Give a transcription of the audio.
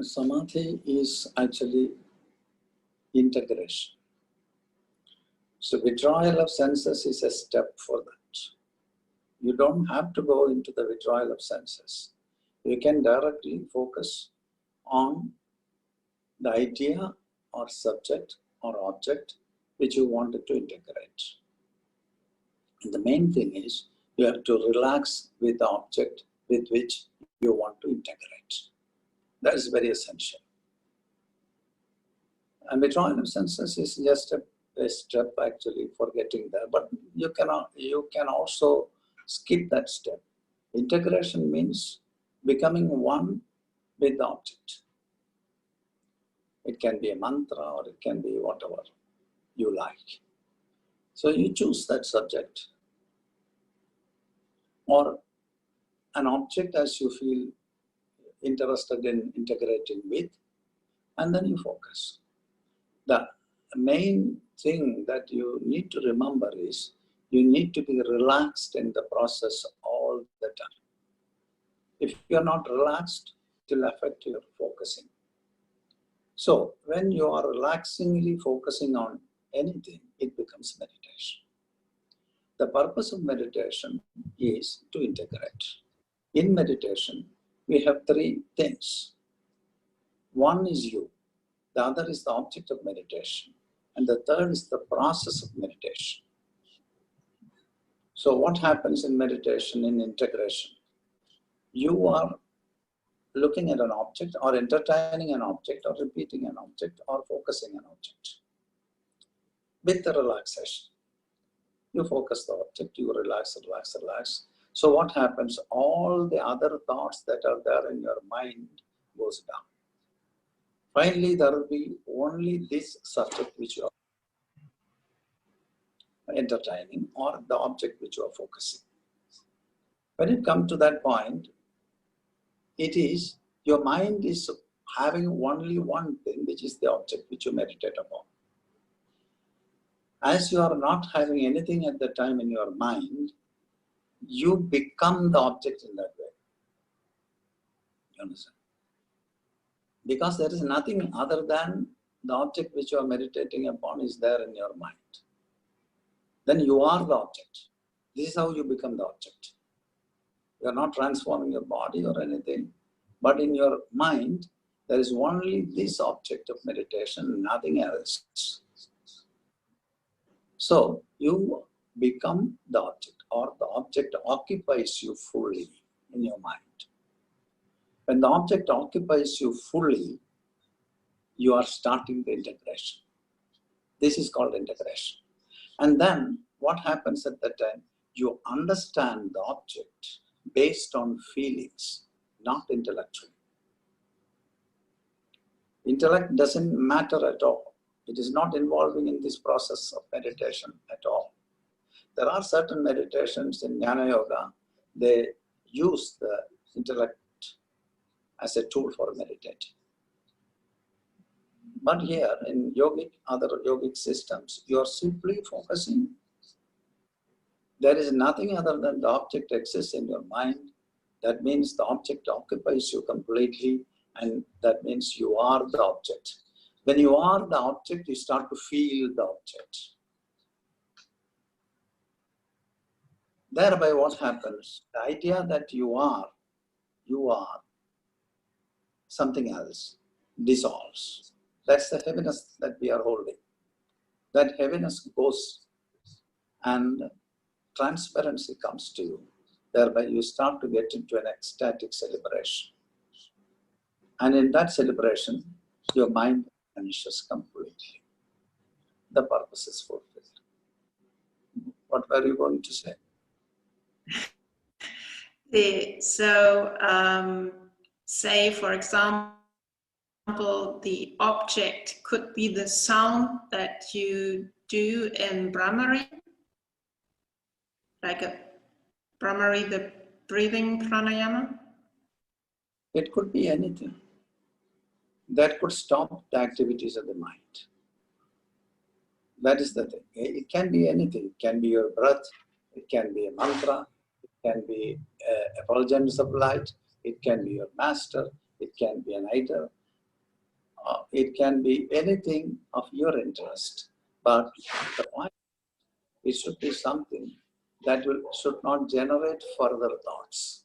Samadhi is actually integration. So withdrawal of senses is a step for that. You don't have to go into the withdrawal of senses. You can directly focus on the idea or subject or object which you wanted to integrate. And the main thing is you have to relax with the object with which you want to integrate. That is very essential. And withdrawal of senses is just a step actually for getting there. But you can also skip that step. Integration means becoming one with the object. It can be a mantra or it can be whatever you like. So you choose that subject or an object as you feel interested in integrating with, and then you focus. The main thing that you need to remember is you need to be relaxed in the process all the time. If you are not relaxed, it will affect your focusing. So when you are relaxingly focusing on anything, it becomes meditation. The purpose of meditation is to integrate. In meditation, we have three things. One is you, the other is the object of meditation, and the third is the process of meditation. So what happens in meditation, in integration? You are looking at an object or entertaining an object or repeating an object or focusing an object with the relaxation. You focus the object, you relax, relax, relax. So what happens? All the other thoughts that are there in your mind goes down. Finally, there will be only this subject which you are entertaining or the object which you are focusing. When it comes to that point, it is your mind is having only one thing, which is the object which you meditate upon. As you are not having anything at the time in your mind, you become the object in that way. You understand? Because there is nothing other than the object which you are meditating upon is there in your mind. Then you are the object. This is how you become the object. You are not transforming your body or anything, but in your mind, there is only this object of meditation, nothing else. So you become the object, or the object occupies you fully in your mind. When the object occupies you fully, you are starting the integration. This is called integration. And then what happens at that time? You understand the object based on feelings, not intellectually. Intellect doesn't matter at all. It is not involving in this process of meditation at all. There are certain meditations in Jnana Yoga, they use the intellect as a tool for meditating. But here in other yogic systems, you are simply focusing. There is nothing other than the object exists in your mind. That means the object occupies you completely, and that means you are the object. When you are the object, you start to feel the object. Thereby what happens? The idea that you are something else dissolves. That's the heaviness that we are holding. That heaviness goes and transparency comes to you. Thereby you start to get into an ecstatic celebration. And in that celebration, your mind vanishes completely. The purpose is fulfilled. What were you going to say? Say, for example, the object could be the sound that you do in Brahmari, like a Brahmari, the breathing pranayama? It could be anything. That could stop the activities of the mind. That is the thing. It can be anything. It can be your breath. It can be a mantra. It can be effulgence of light. It can be your master. It can be an idol. It can be anything of your interest, but the point, it should be something that should not generate further thoughts.